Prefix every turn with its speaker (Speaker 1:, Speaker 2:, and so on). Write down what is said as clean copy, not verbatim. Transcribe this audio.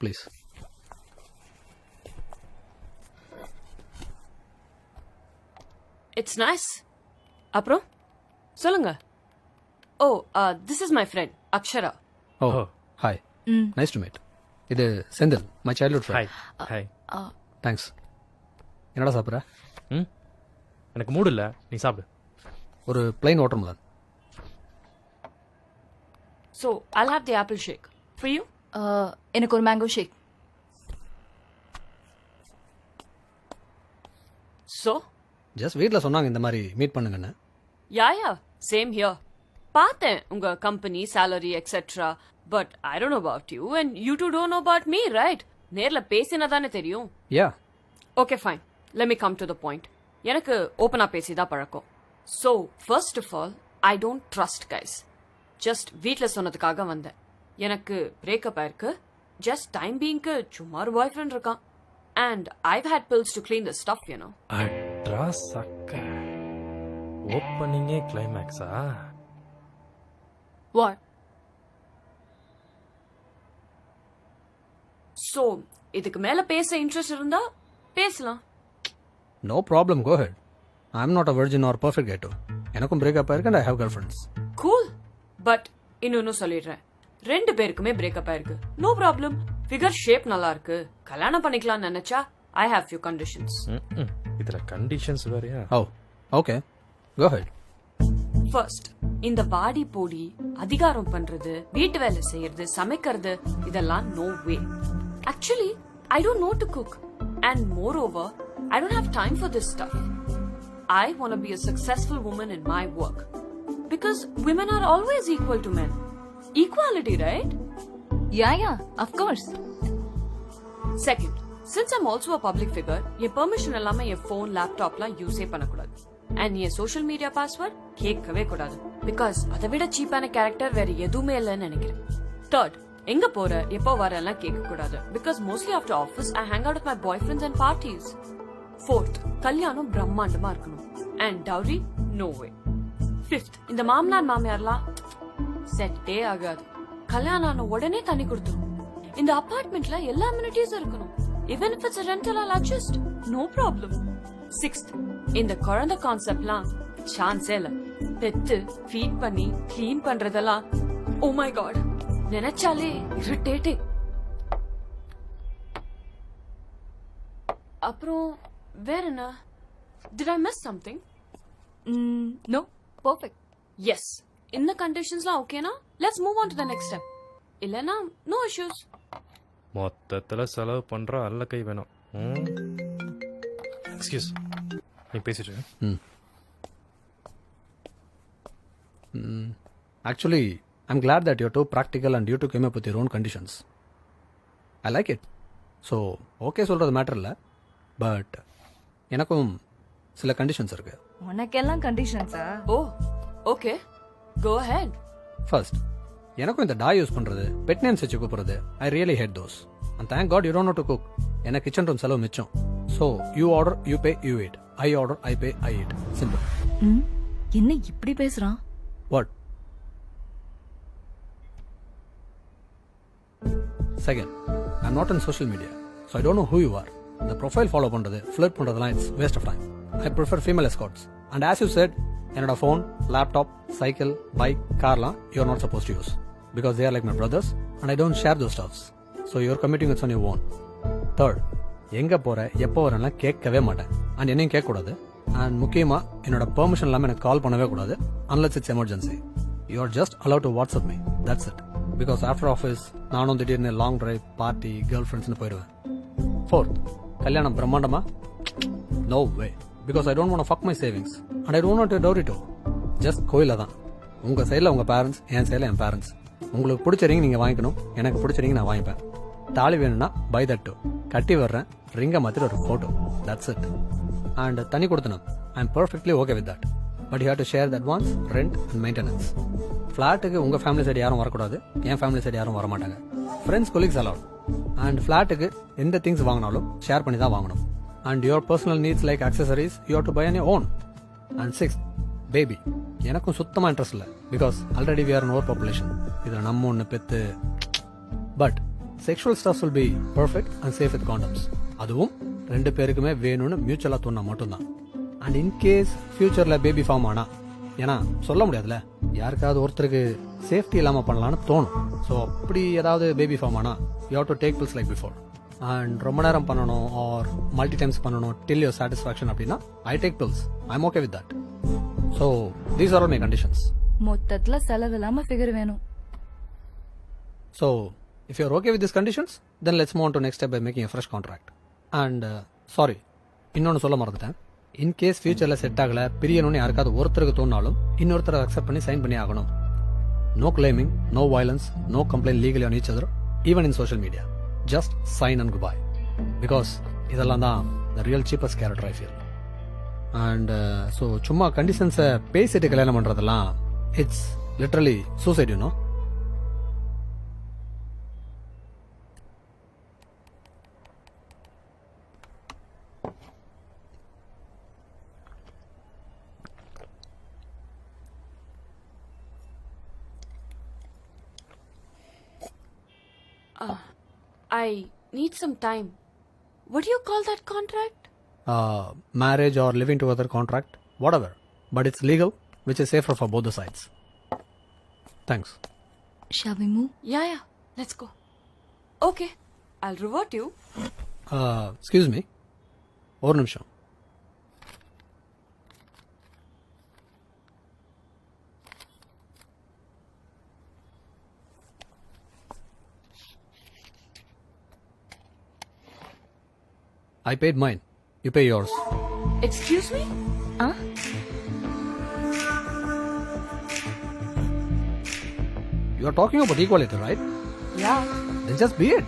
Speaker 1: Please.
Speaker 2: It's nice. அப்புறம் சொல்லுங்க. Oh this is my friend Akshara.
Speaker 1: Oh hi, nice to meet. இது Senthil, my childhood
Speaker 3: hi
Speaker 1: friend.
Speaker 3: Hi.
Speaker 1: Thanks. என்னடா சாப்பிட்ற?
Speaker 3: ம் எனக்கு மூடு இல்லை, நீ சாப்பிடு.
Speaker 1: ஒரு plain watermelon.
Speaker 2: So I'll have the apple shake. For you?
Speaker 4: எனக்கு ஒரு மேங்கோ ஷேக்.
Speaker 2: So?
Speaker 1: ஜஸ்ட் வீட்டில் சொன்னாங்க இந்த மாதிரி மீட் பண்ணுங்கன்னு.
Speaker 2: Yeah, same here. பார்த்தேன் உங்க company, salary, etc. But I don't know about you and you two don't know about me, right? நேர்ல பேசினா தானே தெரியும்.
Speaker 1: யா.
Speaker 2: Okay, fine. Let me come to the point. எனக்கு ஓப்பனா பேசிதான் பழக்கம். So, first of all, I don't trust guys. Just வீட்ல சொன்னதுக்காக வந்தேன். எனக்கு பிரேக்கப் ஆயிருக்கு. Just time beingக்கு சும்மா ஒரு பாய் ஃப்ரெண்ட் இருக்கான். And I've had pills to clean the stuff, you know.
Speaker 3: அட்ரா சக்க. ஓப்பனிங்கே கிளைமேக்ஸா?
Speaker 4: வாட்?
Speaker 2: So, இதுக்கு மேல பேச இன்ட்ரெஸ்ட் இருந்தா பேசலாம்.
Speaker 1: No problem, go ahead. I am not a virgin or perfect கேட்டோ. எனக்கும் பிரேக்கப் ஆயிருக்கு and I have girl friends.
Speaker 2: Cool. But இன்னொன்னு சொல்லிடுறேன், 2 பேருக்குமே பிரேக்கப் ஆயிருக்கு. No problem. ஃபிகர் ஷேப் நல்லா இருக்கு, கல்யாணம் பண்ணிக்கலாம்னு நினைச்சா ஐ ஹேவ் ஃபியூ கண்டிஷன்ஸ்.
Speaker 3: இதுல கண்டிஷன்ஸ் வேறயா?
Speaker 1: ஓ ஓகே, கோ ஹெட்.
Speaker 2: ஃபர்ஸ்ட், இந்த பாடி போடி அதிகாரம் பண்றது, வீட்டு வேலை செய்யறது, சமைக்கிறது இதெல்லாம் no way. Actually I don't know to cook and moreover I don't have time for this stuff. I want to be a successful woman in my work. Because women are always equal to men. Equality, right?
Speaker 4: Yeah, of course.
Speaker 2: Second, since I'm also a public figure, N permission இல்லாம என் phone, laptopலாம் யூஸே பண்ணக்கூடாது. And N social media password கேட்கவே கூடாது. Because அதை விட சீப்பான character வேற எதுவுமே இல்லைன்னு நினைக்கிறேன். Third, எங்க போற, எப்போ வர எல்லாம் கேட்க கூடாது. Because mostly after office, I hang out with my boyfriends and parties. Fourth, கல்யாணம் பிரம்மாண்டமா இருக்கணும். And dowry, no way. Fifth, இந்த மாமனார் மாமியார்லாம் செட்டே ஆகாது. கல்யாணம் ஆன உடனே தண்ணி கொடுத்துரும். இந்த அபார்ட்மெண்ட்ல எல்லா அம்யூனிட்டிஸும் இருக்கணும். Even if it's a rental, I'll adjust. No problem. Sixth, இந்த குழந்தை கான்செப்ட்லாம் சான்ஸே இல்ல. பெத்து ஃபீட் பண்ணி கிளீன் பண்றதெல்லாம் oh my god, நினைச்சாலே irritating. அப்புறம் வேற என்ன? Did I miss something?
Speaker 4: No, perfect.
Speaker 2: Yes. இந்த கண்டிஷன்ஸ்லாம் ஓகேனா let's move on to the next step. இல்லனா no issues.
Speaker 3: மொத்தத்துல செலவு பண்ற அல்ல கை வேணும். எக்ஸ்கியூஸ், நீ பேசிட்டு.
Speaker 1: Actually, I'm glad that you're too practical and you two came up with your own conditions. I like it. So, okay சொல்றது matter இல்லை. பட் எனக்கும் சில கண்டிஷன்ஸ் இருக்கு.
Speaker 4: உனக்கெல்லாம் கண்டிஷன்ஸா?
Speaker 2: Oh okay, go ahead.
Speaker 1: First, எனக்கும் இந்த டாய் யூஸ் பண்றது, பெட் நேம்ஸ் வச்சு கூப்பிடுறது, I really hate those. And thank god you don't know to cook. எனக்கு கிச்சன் ரூம் செலவு மிச்சம். So you order, you pay, you eat. I order, I pay, I eat. Simple.
Speaker 4: என்ன இப்படி பேசுறான்?
Speaker 1: What? Second, I am not in social media, so I don't know who you are. இந்த profile follow பண்ணுறது, flirt பண்ணுறதுலாம் it's waste of time. I prefer female escorts. And as you said, என்னோட phone, laptop, cycle, bike, கார்லாம் you are not suppose to use. Because they are like my brothers and I don't share those stuffs. So you are committing it's on your own. Third, எங்கே போகிற, எப்போ வரேன்லாம் கேட்கவே மாட்டேன். And என்னையும் கேட்கக்கூடாது. And முக்கியமாக என்னோட பெர்மிஷன் இல்லாமல் எனக்கு கால் பண்ணவே கூடாது. Unless it's emergency. You are just allowed to WhatsApp me, that's it. Because after office நானும் திடீர்னு லாங் டிரைவ், பார்ட்டி, கேர்ள் ஃப்ரெண்ட்ஸ்னு போயிடுவேன். ஃபோர்த், கல்யாணம் பிரம்மாண்டமா? No way. Because I don't want to fuck my savings and I don't want to dowry do. ஜஸ்ட் கோயில தான். உங்கள் சைடில் உங்கள் பேரண்ட்ஸ், என் சைடில் என் பேரண்ட்ஸ். உங்களுக்கு பிடிச்ச ரிங் நீங்கள் வாங்கிக்கணும், எனக்கு பிடிச்ச ரிங் நான் வாங்கிப்பேன். தாலி வேணும்னா பை தட் டூ. கட்டி வர்றேன், ரிங்கை மாற்றிட்டு ஒரு ஃபோட்டோ, தட்ஸ் இட். அண்ட் தனி கொடுத்தனும், I am perfectly okay with that. But you have to share the advance, rent and maintenance. ஃப்ளாட்டுக்கு உங்கள் ஃபேமிலி சைடு யாரும் வரக்கூடாது, என் ஃபேமிலி சைடு யாரும் வரமாட்டாங்க. Friends, colleagues allowed. அண்ட் ஃப்ளாட்டுக்கு எந்த திங்ஸ் வாங்கினாலும் ஷேர் பண்ணி தான் வாங்கணும். And your personal needs like accessories you have to buy on your own. And sixth, baby. எனக்கும் சுத்தமாக இன்ட்ரெஸ்ட் இல்லை. பிகாஸ் already we are over population. இதில் நம்ம ஒன்று பெற்று. But sexual stuffs will be perfect and safe with condoms. அதுவும் ரெண்டு பேருக்குமே வேணும்னு மியூச்சுவலாக தோணா மட்டும்தான். அண்ட் இன்கேஸ் ஃபியூச்சரில் பேபி ஃபார்ம் ஆனா, ஏன்னா சொல்ல முடியாதுல்ல, யாருக்காவது ஒருத்தருக்கு சேஃப்டி இல்லாமல் பண்ணலான்னு தோணும். ஸோ அப்படி ஏதாவது பேபி ஃபார்ம் ஆனா you have to take pills like before. And ரொம்ப நேரம் பண்ணணும் ஆர் மல்டி டைம்ஸ் பண்ணணும் டில் யோர் சாட்டிஸ்ஃபேக்ஷன் அப்படின்னா I take pills. I am okay with that. So these are all my conditions.
Speaker 4: மொத்தத்துல செலவு இல்லாம ஃபிகர் வேணும்.
Speaker 1: So, if you're okay with these conditions, then let's move on to next step by making a fresh contract. And, sorry, இன்னொன்று சொல்ல மறந்துட்டேன். In case ஃபியூச்சரில் set ஆகலை, பிரியணும்னு யாருக்காவது ஒருத்தருக்கு தோணாலும் இன்னொருத்தரை அக்செப்ட் பண்ணி சைன் பண்ணி ஆகணும். No claiming, no violence, no complaint legally on each other, even in social media. Just sign and good bye. Because இதெல்லாம் தான் the real cheapest character I feel. And so சும்மா கண்டிஷன்ஸை பேசிட்டு கல்யாணம் பண்ணுறதெல்லாம் it's literally suicide, you know.
Speaker 2: I need some time. What do you call that contract?
Speaker 1: Marriage or living together contract, whatever. But it's legal, which is safer for both the sides. Thanks.
Speaker 4: Shall we move?
Speaker 2: Yeah. Let's go. Okay. I'll revert you.
Speaker 1: Excuse me. ஒரு நிமிஷம். I paid mine. You pay yours.
Speaker 2: Excuse me?
Speaker 4: Huh?
Speaker 1: You are talking about equality, right?
Speaker 2: Yeah.
Speaker 1: Then just be it.